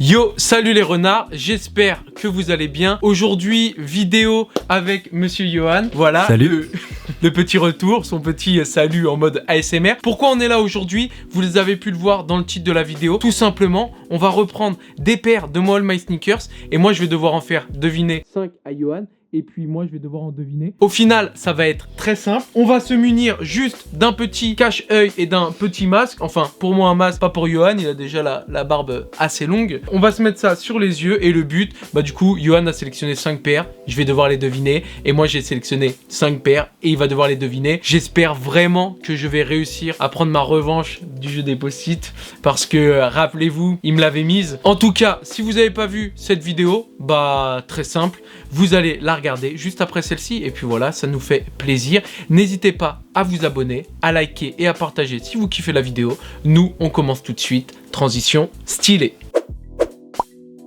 Yo, salut les renards, j'espère que vous allez bien. Aujourd'hui, vidéo avec Monsieur Johan. Voilà, salut. Le petit retour, son petit salut en mode ASMR. Pourquoi on est là aujourd'hui? Vous avez pu le voir dans le titre de la vidéo. Tout simplement, on va reprendre des paires de All My Sneakers et moi je vais devoir en faire deviner 5 à Johan. Et puis moi je vais devoir en deviner. Au final ça va être très simple. On va se munir juste d'un petit cache-œil et d'un petit masque. Enfin pour moi un masque, pas pour Johan, il a déjà la barbe assez longue. On va se mettre ça sur les yeux et le but, bah du coup Johan a sélectionné 5 paires. Je vais devoir les deviner. Et moi j'ai sélectionné 5 paires et il va devoir les deviner. J'espère vraiment que je vais réussir à prendre ma revanche du jeu des post-it. Parce que rappelez-vous, il me l'avait mise. En tout cas, si vous n'avez pas vu cette vidéo, bah très simple. Vous allez la regarder juste après celle-ci et puis voilà, ça nous fait plaisir. N'hésitez pas à vous abonner, à liker et à partager si vous kiffez la vidéo. Nous, on commence tout de suite. Transition stylée.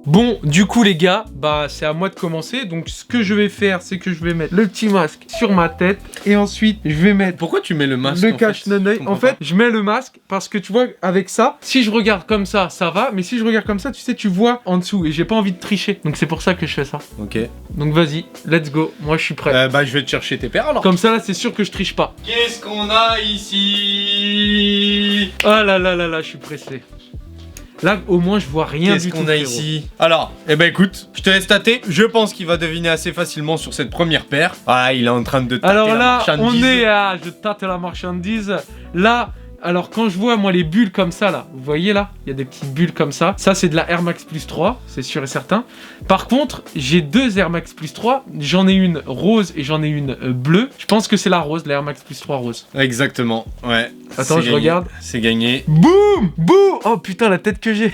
Bon, du coup les gars, bah c'est à moi de commencer. Donc ce que je vais faire, c'est que je vais mettre le petit masque sur ma tête et ensuite je vais mettre. Pourquoi tu mets le masque? Le cache-œil. En fait, je mets le masque parce que tu vois, avec ça, si je regarde comme ça va, mais si je regarde comme ça, tu sais, tu vois en dessous et j'ai pas envie de tricher. Donc c'est pour ça que je fais ça. Ok. Donc vas-y, let's go. Moi je suis prêt. Bah je vais te chercher tes paires alors. Comme ça là, c'est sûr que je triche pas. Qu'est-ce qu'on a ici? Oh là là là là, je suis pressé. Là, au moins, je vois rien du tout. Qu'est-ce qu'on a ici? Alors, eh ben écoute, je te laisse tâter. Je pense qu'il va deviner assez facilement sur cette première paire. Ah, il est en train de tâter. Alors la là, marchandise. on est à... Je tâte la marchandise. Là, alors quand je vois, moi, les bulles comme ça, là. Vous voyez, là? Il y a des petites bulles comme ça. Ça, c'est de la Air Max Plus 3, c'est sûr et certain. Par contre, j'ai deux Air Max Plus 3. J'en ai une rose et j'en ai une bleue. Je pense que c'est la rose, la Air Max Plus 3 rose. Exactement, ouais. Attends, je regarde. C'est gagné. Boum! Boum! Oh putain, la tête que j'ai.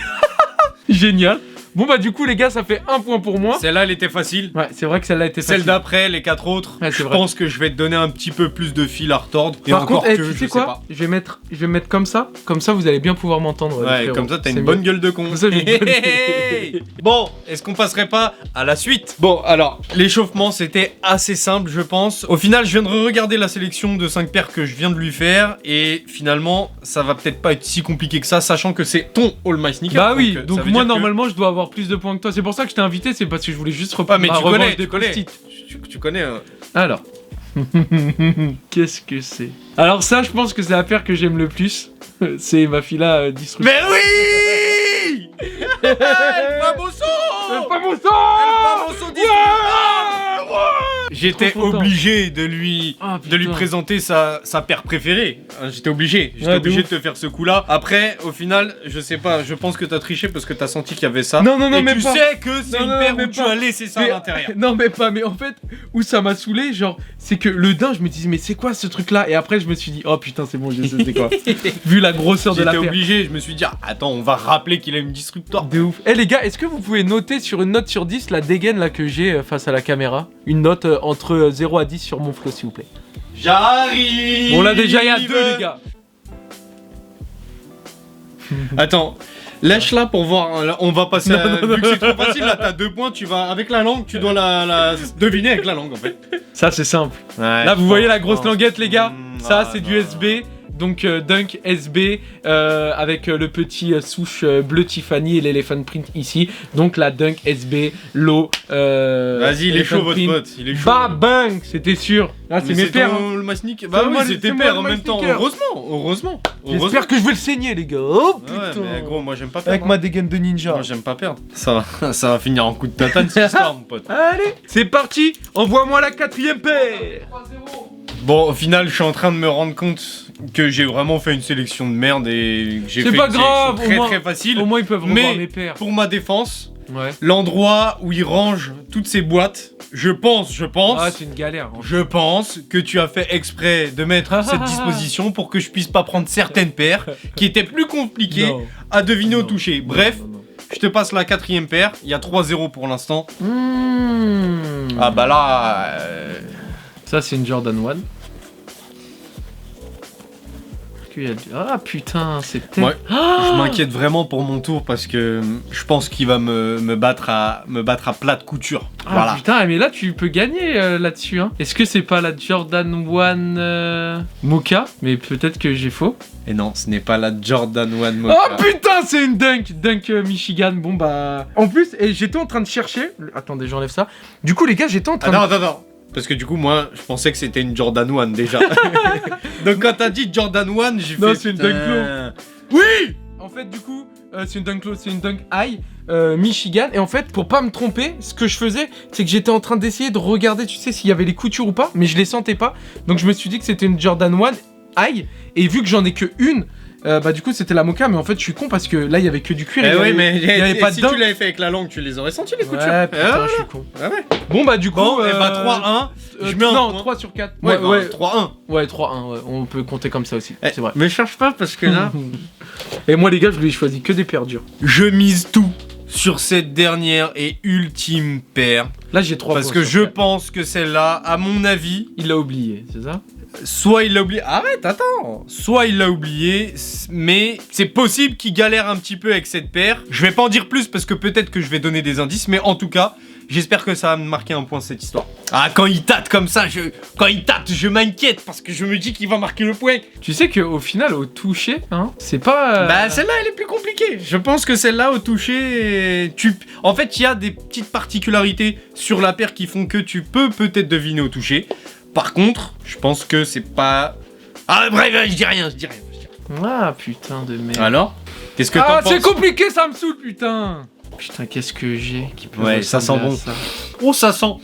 Génial. Bon bah du coup les gars, ça fait un point pour moi. Celle-là, elle était facile. Ouais, c'est vrai que celle-là était facile. Celle d'après, les 4 autres, ouais, je vrai. pense que je vais te donner un petit peu plus de fil à retordre. Et par encore contre, que, tu sais quoi, je vais mettre comme ça vous allez bien pouvoir m'entendre. Ouais, comme ça t'as une bonne gueule de con. Comme ça, j'ai une bonne... Bon, est-ce qu'on passerait pas à la suite? Bon, alors, l'échauffement c'était assez simple je pense. Au final, je viens de regarder la sélection de 5 paires que je viens de lui faire. Et finalement, ça va peut-être pas être si compliqué que ça, sachant que c'est ton All My Sneakers. Bah oui, donc moi normalement je dois avoir plus de points que toi. C'est pour ça que je t'ai invité, c'est parce que je voulais juste reprendre mais ma tu revanche connais, des post-it. tu connais. Alors, qu'est-ce que c'est? Alors ça, je pense que c'est la paire que j'aime le plus. C'est ma fila Disruption. Mais oui El famoso El famoso J'étais obligé de lui présenter sa paire préférée. J'étais obligé. De te faire ce coup-là. Après, au final, je sais pas. Je pense que t'as triché parce que t'as senti qu'il y avait ça. Non, mais tu pas. sais que c'est une paire où tu as laissé ça à l'intérieur. Non, mais pas. Mais en fait, où ça m'a saoulé, genre, c'est que le din, je me disais, mais c'est quoi ce truc-là? Et après, je me suis dit, oh putain, c'est bon, je sais c'est quoi. Vu la grosseur de la paire. J'étais obligé. Je me suis dit, attends, on va rappeler qu'il a une Disruptor. De ouf. Eh les gars, est-ce que vous pouvez noter sur une note sur 10 la dégaine là que j'ai face à la caméra? Une note entre 0 à 10 sur mon flow s'il vous plaît. J'arrive. Bon là déjà il y a 2 les gars. Attends, lâche-la pour voir. On va passer à... Vu que c'est trop facile, là t'as 2 points, tu vas avec la langue, tu dois la deviner avec la langue en fait. Ça c'est simple. Ouais, là vous voyez la grosse languette les gars. Ça c'est du non. SB. Donc Dunk SB avec le petit souche bleu Tiffany et l'éléphant print ici. Donc la Dunk SB Low. Vas-y, il est chaud votre pote. Il est chaud. Bah bang, c'était sûr. Ah c'est mes paires. Le Masnik. Bah oui, c'est tes paires en même temps. Heureusement. J'espère que je vais le saigner les gars. Oh putain. Ouais, mais gros, moi j'aime pas perdre. Avec ma dégaine de ninja. Moi j'aime pas perdre. Ça va finir en coup de tatane cette histoire mon pote. Allez, c'est parti. Envoie-moi la 4ème paire. 3-0. Bon, au final, je suis en train de me rendre compte que j'ai vraiment fait une sélection de merde et j'ai fait pas une grave, sélection très facile. Au moins ils peuvent revoir mes paires. Pour ma défense, ouais. L'endroit où il range toutes ces boîtes, je pense. Ah, c'est une galère. Hein. Je pense que tu as fait exprès de mettre cette disposition pour que je puisse pas prendre certaines paires qui étaient plus compliquées à deviner au toucher. Bref. Non. Je te passe la 4ème paire, il y a 3-0 pour l'instant. Ah bah là... Ça c'est une Jordan 1. qu'il y a... Ah putain, c'est Ouais, Ah je m'inquiète vraiment pour mon tour parce que je pense qu'il va me battre à plat de couture. Ah Voilà. putain, mais là tu peux gagner là-dessus. Hein. Est-ce que c'est pas la Jordan 1 Mocha? Mais peut-être que j'ai faux. Et non, ce n'est pas la Jordan 1 Mocha. Oh putain, c'est une Dunk Michigan. Bon bah... En plus, et j'étais en train de chercher... Attendez, j'enlève ça. Du coup les gars, j'étais en train de... Attends. Parce que du coup, moi, je pensais que c'était une Jordan 1 déjà. Donc quand t'as dit Jordan 1, j'ai fait... Non, c'est une Dunk Low. Oui. En fait, du coup, c'est une Dunk Low, c'est une Dunk High Michigan. Et en fait, pour pas me tromper, ce que je faisais, c'est que j'étais en train d'essayer de regarder, tu sais, s'il y avait les coutures ou pas, mais je les sentais pas. Donc je me suis dit que c'était une Jordan 1 High. Et vu que j'en ai que une, bah du coup c'était la Mocha. Mais en fait, je suis con parce que là, il y avait que du cuir. Oui, mais il y avait pas de si dents. tu l'avais fait avec la langue, tu les aurais sentis les coutures. Ouais, putain, Ah, je suis con. ouais. Bon, bah du coup... Bon, et bah 3-1, je mets un non, point. 3 sur 4. Ouais, Ouais, 3-1. Ouais, 3-1, ouais. On peut compter comme ça aussi, c'est vrai. Mais cherche pas parce que là... Et moi les gars, je lui ai choisi que des paires dures. Je mise tout sur cette dernière et ultime paire. Là j'ai 3 Parce que je pense que celle-là, à mon avis, Il l'a oublié, c'est ça? soit il l'a oublié... Arrête, attends. Soit il l'a oublié, mais c'est possible qu'il galère un petit peu avec cette paire. Je vais pas en dire plus parce que peut-être que je vais donner des indices, mais en tout cas, j'espère que ça va me marquer un point cette histoire. Ah, quand il tâte comme ça, je m'inquiète parce que je me dis qu'il va marquer le point. Tu sais qu'au final, au toucher, hein, c'est pas... Bah celle-là elle est plus compliquée. Je pense que celle-là au toucher, en fait il y a des petites particularités sur la paire qui font que tu peux peut-être deviner au toucher. Par contre, je pense que c'est pas... Ah bref, je dis rien. Ah putain de merde. Alors, qu'est-ce que t'en Ah, penses? c'est compliqué, ça me saoule, putain. Putain, qu'est-ce que j'ai qui peut Ouais, ça sent ressembler bon. à ça. Oh ça sent.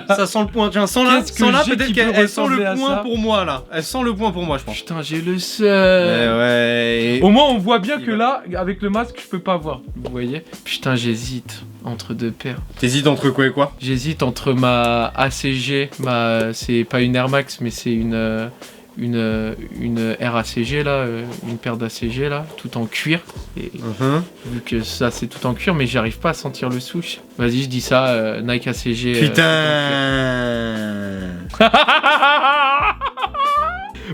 Ça sent le point. Tiens, sens là, Qu'est-ce que sens là, j'ai peut-être qui peut qu'elle sent ressembler le à point ça pour moi là. Elle sent le point pour moi, je pense. Putain, j'ai le seul. Ouais. Au moins, on voit bien que là, avec le masque, je peux pas voir. Vous voyez? Putain, j'hésite entre deux paires. T'hésites entre quoi et quoi? J'hésite entre ma ACG, c'est pas une Air Max, mais c'est une RACG là, une paire d'ACG là, tout en cuir. Et vu que ça c'est tout en cuir, mais j'arrive pas à sentir le souche. Vas-y, je dis ça, Nike ACG. Putain.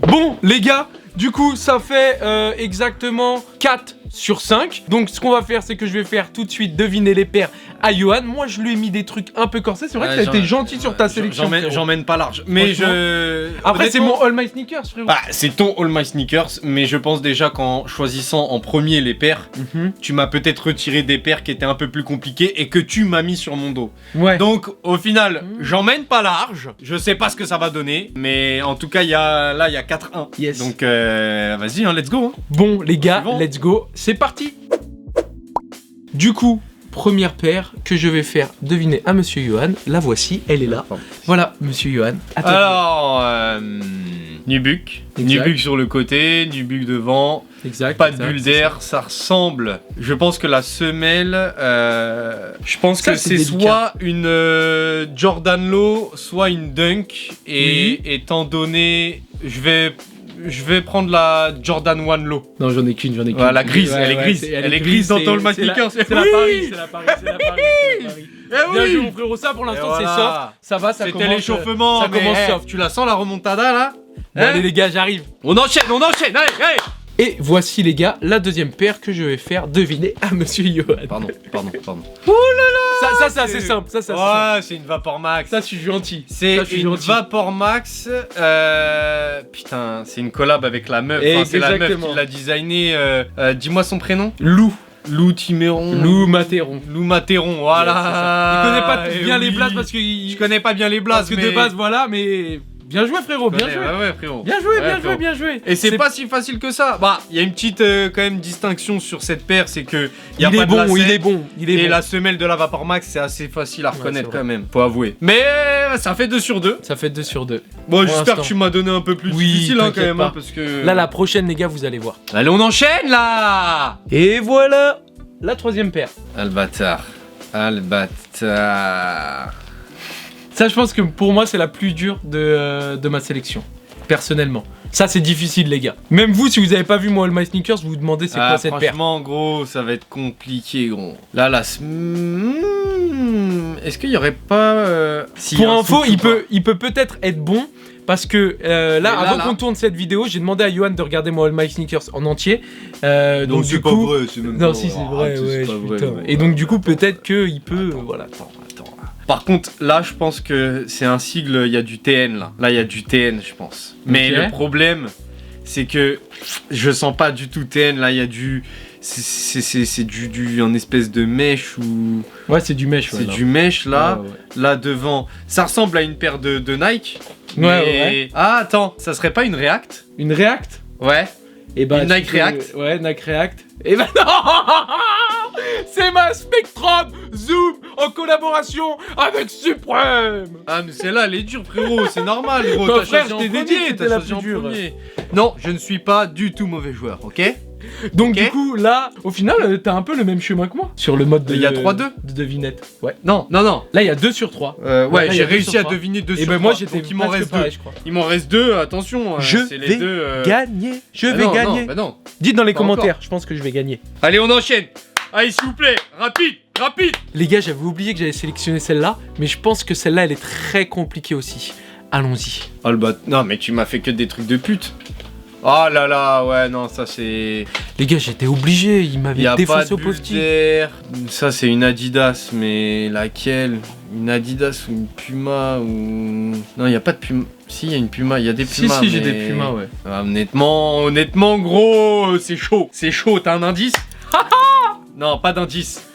Bon, les gars, du coup, ça fait exactement 4 sur 5. Donc, ce qu'on va faire, c'est que je vais faire tout de suite deviner les paires à Johan. Moi, je lui ai mis des trucs un peu corsés. C'est vrai que ça a été gentil sur ta sélection. J'emmène pas large. Mais Après, c'est honnêtement, mon All My Sneakers, frérot. Ah, c'est ton All My Sneakers, mais je pense déjà qu'en choisissant en premier les paires, tu m'as peut-être retiré des paires qui étaient un peu plus compliquées et que tu m'as mis sur mon dos. Ouais. Donc au final, j'emmène pas large. Je sais pas ce que ça va donner, mais en tout cas, il y a 4-1. Yes. Donc vas-y, hein, let's go. Hein. Bon, les gars, Suivant. let's go. C'est parti. Du coup, première paire que je vais faire deviner à Monsieur Johan. La voici, elle est là. Voilà, Monsieur Johan. À toi. Alors, Nubuck. Exact. Nubuck sur le côté, Nubuck devant. Exact. Pas de bulle d'air, ça ressemble. Je pense que la semelle, je pense Ça, que c'est c'est délicat. soit une Jordan Low, soit une Dunk. Et étant donné, je vais prendre la Jordan 1 Low. Non, j'en ai qu'une, j'en ai qu'une. Voilà, la grise, Ouais, elle est ouais, grise. Elle est grise dans ton All My Sneakers. C'est la Oui. Paris, c'est la Paris, c'est la Paris, c'est la Paris. Eh Bien oui. joué, mon frérot, ça pour l'instant Et c'est voilà. soft. Ça va, ça commence. C'était l'échauffement, Ça mais, commence hey, soft. tu la sens la remontada là? Bon, allez les gars, j'arrive. On enchaîne, allez, allez. Et voici les gars, la deuxième paire que je vais faire deviner à Monsieur Johan. Pardon. Ça c'est assez simple, ça c'est assez simple. Ouais, c'est une Vapor Max. Ça, je suis gentil. C'est Ça, je suis une gentil. Vapor Max. Putain, c'est une collab avec la meuf. Enfin, c'est la meuf Exactement. qui l'a designé. Dis-moi son prénom. Lou. Lou Timéron. Lou Matéron. Lou Matéron, voilà. Ouais, c'est ça. Il connaît pas Eh bien les oui. blagues parce que Je connais pas bien les blagues, parce que de base voilà, mais bien joué frérot, bien joué. Ouais, frérot. Bien joué, Ouais, bien joué, frérot. bien joué. Et c'est pas si facile que ça. Bah, il y a une petite quand même distinction sur cette paire, c'est que y a il pas est de bon, lacet. il est bon, il est Et bon. la semelle de la Vapor Max, c'est assez facile à reconnaître c'est vrai. quand même, faut avouer. Mais ça fait 2 sur 2. Ça fait 2 sur 2. Bon, j'espère l'instant. que tu m'as donné un peu plus Oui, difficile hein, quand t'inquiète même, pas. hein, parce que... Là la prochaine les gars, vous allez voir. Allez, on enchaîne là. Et voilà la troisième paire. Albatar. Ça je pense que pour moi c'est la plus dure de ma sélection. Personnellement. Ça c'est difficile les gars. Même vous si vous avez pas vu moi All My Sneakers, vous vous demandez c'est quoi cette paire. Franchement, gros, ça va être compliqué, gros. Là, est-ce qu'il y aurait pas... s'il y Pour a un info, souffle ou pas il peut peut-être être bon parce que avant qu'on tourne cette vidéo, j'ai demandé à Johan de regarder mon All My Sneakers en entier. Donc du coup, pas vrai, c'est même non, pas si c'est vrai, vrai, ouais, c'est pas putain. vrai. Et donc du coup, peut-être qu'il peut, voilà. Attends. Par contre, là, je pense que c'est un sigle, il y a du TN là. Là, il y a du TN, je pense. Mais le problème, c'est que je sens pas du tout TN. Là, il y a du... C'est du un espèce de mèche ou... Ouais, c'est du mèche. C'est du mèche là. Ouais. Là, devant. Ça ressemble à une paire de Nike. Ouais. Ah, attends, ça serait pas une React? Une React? Ouais. Et bah, une Nike React? Ouais, Nike React. Et bah non. C'est ma Spectrum Zoom en collaboration avec Supreme. Ah mais celle-là elle est dure frérot, c'est normal gros. Bah, t'as frère, choisi je t'ai en dit premier, que c'était la plus dure. Non, je ne suis pas du tout mauvais joueur, ok? Donc du coup là, au final, t'as un peu le même chemin que moi sur le mode de... Il y a 3-2 de devinette. Ouais. Non. Là il y a 2 sur 3. Ouais, là, j'ai réussi à deviner 2 sur 3. Et ben moi j'étais il m'en reste 2. Pareil, je crois. Il m'en reste 2, attention. Je vais gagner. Je vais gagner. Non. Dites dans les commentaires, je pense que je vais gagner. Allez, on enchaîne. Allez, s'il vous plaît, rapide. Les gars, j'avais oublié que j'avais sélectionné celle-là, mais je pense que celle-là, elle est très compliquée aussi. Allons-y. Oh le bat. Non, mais tu m'as fait que des trucs de pute. Oh là là, ouais, non, ça c'est... Les gars, j'étais obligé, il m'avait défoncé au post-it. Ça c'est une Adidas, mais laquelle? Une Adidas ou une Puma ou... Non, il y a pas de Puma. Si, il y a une Puma, il y a des Pumas. Si, j'ai des Pumas, ouais. Ah, honnêtement, gros, c'est chaud. C'est chaud, t'as un indice? Non, pas d'indice.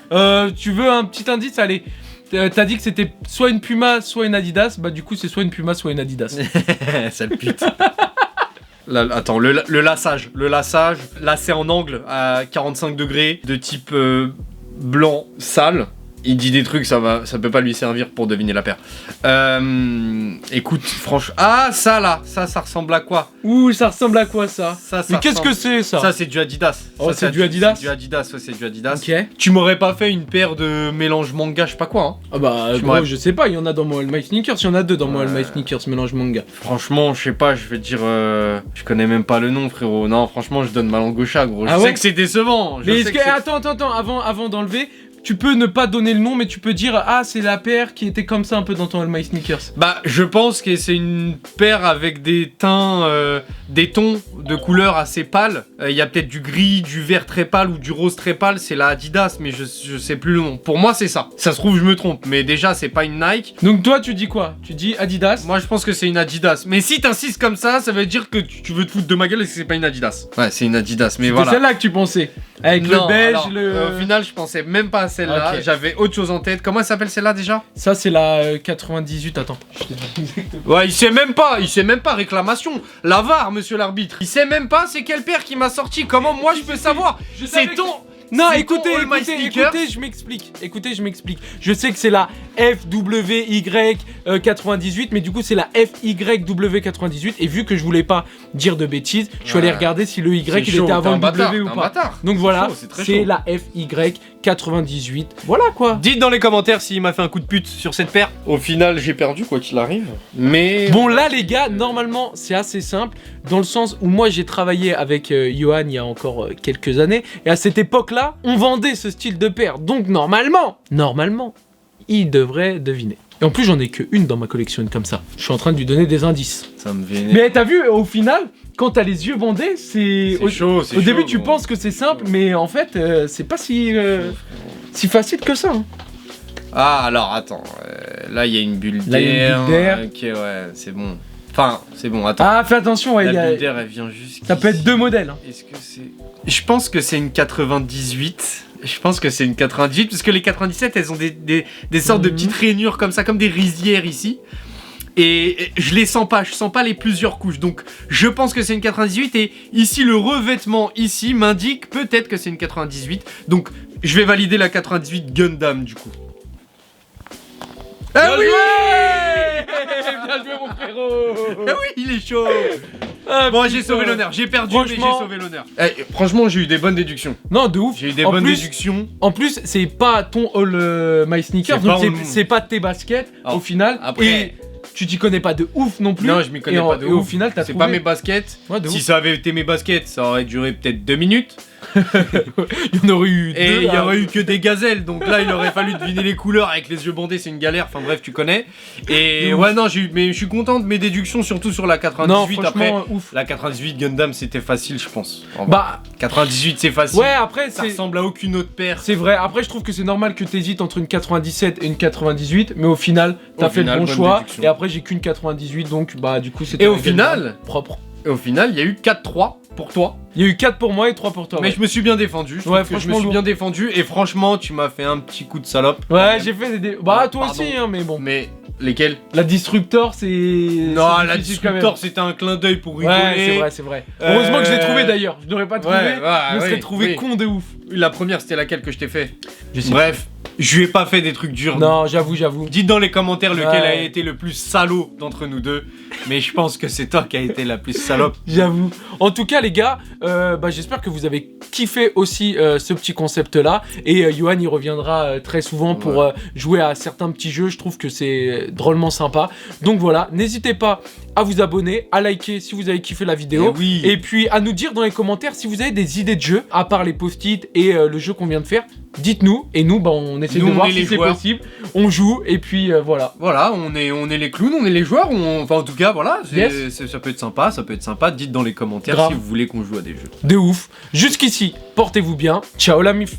Tu veux un petit indice? Allez. T'as dit que c'était soit une Puma, soit une Adidas. Bah du coup, c'est soit une Puma, soit une Adidas. Sale pute. Là, attends, le lassage. Là, c'est en angle à 45 degrés, de type blanc sale. Il dit des trucs, ça peut pas lui servir pour deviner la paire. Écoute, franchement... Ah, ça là, ça ressemble à quoi? Ouh, ça ressemble à quoi ça? Mais qu'est-ce que c'est ça? Ça, c'est du Adidas. Oh, c'est du Adidas? C'est du Adidas, ouais, c'est du Adidas. Ok. Tu m'aurais pas fait une paire de mélange manga, je sais pas quoi, hein? Ah bah, gros, je sais pas, il y en a dans mon All My Sneakers, il y en a 2 dans mon All My Sneakers, mélange manga. Franchement, je sais pas, je vais te dire... Je connais même pas le nom, frérot. Non, franchement, je donne ma langue au chat, gros. Je sais que c'est décevant. Mais est-ce que... Attends, avant d'enlever... Tu peux ne pas donner le nom, mais tu peux dire « Ah, c'est la paire qui était comme ça un peu dans ton All My Sneakers ». Bah, je pense que c'est une paire avec des teints, des tons de couleurs assez pâles. Il y a peut-être du gris, du vert très pâle ou du rose très pâle. C'est la Adidas, mais je sais plus le nom. Pour moi, c'est ça. Ça se trouve, je me trompe. Mais déjà, c'est pas une Nike. Donc toi, tu dis quoi? Tu dis Adidas? Moi, je pense que c'est une Adidas. Mais si t'insistes comme ça veut dire que tu veux te foutre de ma gueule et que c'est pas une Adidas. Ouais, c'est une Adidas, mais voilà. C'est celle-là que tu pensais? Avec non, le beige, alors, au final, je pensais même pas à celle-là. Okay. J'avais autre chose en tête. Comment elle s'appelle celle-là déjà? Ça, c'est la 98. Attends. Ouais, il sait même pas. Réclamation. La VAR, monsieur l'arbitre. Il sait même pas c'est quelle paire qui m'a sorti. Comment moi je peux savoir? C'est ton. Non, écoutez, je m'explique. Je sais que c'est la FWY98, mais du coup c'est la FYW98. Et vu que je voulais pas dire de bêtises, je suis allé regarder si le Y il était avant le W ou pas. Donc voilà, c'est la FY98. Voilà quoi. Dites dans les commentaires s'il m'a fait un coup de pute sur cette paire. Au final, j'ai perdu quoi qu'il arrive. Mais bon là les gars, normalement c'est assez simple dans le sens où moi j'ai travaillé avec Johan il y a encore quelques années et à cette époque-là, on vendait ce style de paire, donc normalement, il devrait deviner. Et en plus, j'en ai qu'une dans ma collection, une comme ça. Je suis en train de lui donner des indices. Ça me vénère. Mais t'as vu, au final, quand t'as les yeux bandés, c'est chaud. Au début, tu penses que c'est simple, mais en fait, c'est pas si facile que ça. Hein. Ah, alors, attends. Là, il y a une bulle d'air. Ok, ouais, c'est bon. Enfin, c'est bon, attends. Ah, fais attention, ouais. La bulle d'air, elle vient juste. Ça peut être 2 modèles. Hein. Est-ce que c'est... Je pense que c'est une 98. Je pense que c'est une 98, parce que les 97, elles ont des sortes de petites rainures comme ça, comme des rizières ici. Et je les sens pas, je sens pas les plusieurs couches. Donc, je pense que c'est une 98. Et ici, le revêtement ici m'indique peut-être que c'est une 98. Donc, je vais valider la 98 Gundam, du coup. Ah oui! Bien joué mon frérot! Ah oui, il est chaud! Ah, bon, j'ai sauvé l'honneur, j'ai perdu, mais j'ai sauvé l'honneur. Franchement, j'ai eu des bonnes déductions. Non, de ouf! J'ai eu des bonnes déductions. En plus, c'est pas ton All My Sneakers, donc c'est pas tes baskets au final. Après. Et tu t'y connais pas de ouf non plus. Non, je m'y connais pas de ouf. Et au final, t'as trouvé. C'est pas mes baskets. Ouais, si ça avait été mes baskets, ça aurait duré peut-être 2 minutes. Il y en aurait eu deux. Et il y aurait eu que des gazelles, donc là il aurait fallu deviner les couleurs avec les yeux bandés, c'est une galère, enfin bref tu connais. Et ouais non, mais je suis content de mes déductions, surtout sur la 98. Non, Après, ouf. la 98 Gundam c'était facile je pense. Bah 98 c'est facile. ouais, après ça ressemble à aucune autre paire. C'est vrai, après je trouve que c'est normal que t'hésites entre une 97 et une 98, mais au final t'as fait le bon choix, déduction. Et après j'ai qu'une 98, donc bah du coup c'était... Et au final propre. Et au final il y a eu 4-3 pour toi. Il y a eu 4 pour moi et 3 pour toi. Mais je me suis bien défendu. Je me suis bien défendu et franchement, tu m'as fait un petit coup de salope. Ouais, j'ai fait des. Bah, toi aussi, hein, mais bon. Mais lesquels? La Destructor, c'est. Non, la Destructor, c'était un clin d'œil pour rigoler. Ouais, c'est vrai. Heureusement que je l'ai trouvé d'ailleurs. Je n'aurais pas trouvé. Je me serais trouvé con de ouf. La première, c'était laquelle que je t'ai fait? Bref. Je lui ai pas fait des trucs durs. Non, j'avoue. Dites dans les commentaires lequel a été le plus salaud d'entre nous deux. Mais je pense que c'est toi qui a été la plus salope. J'avoue. En tout cas, les gars, j'espère que vous avez kiffé aussi ce petit concept-là. Et Yohan, il reviendra très souvent pour jouer à certains petits jeux. Je trouve que c'est drôlement sympa. Donc voilà, n'hésitez pas à vous abonner, à liker si vous avez kiffé la vidéo. Et puis à nous dire dans les commentaires si vous avez des idées de jeux, à part les post-it et le jeu qu'on vient de faire. Dites-nous, et nous, on essaie de voir si c'est possible. On joue, et puis voilà. Voilà, on est les clowns, on est les joueurs. Enfin, en tout cas, voilà, ça peut être sympa. Dites dans les commentaires si vous voulez qu'on joue à des jeux. De ouf. Jusqu'ici, portez-vous bien. Ciao la mif.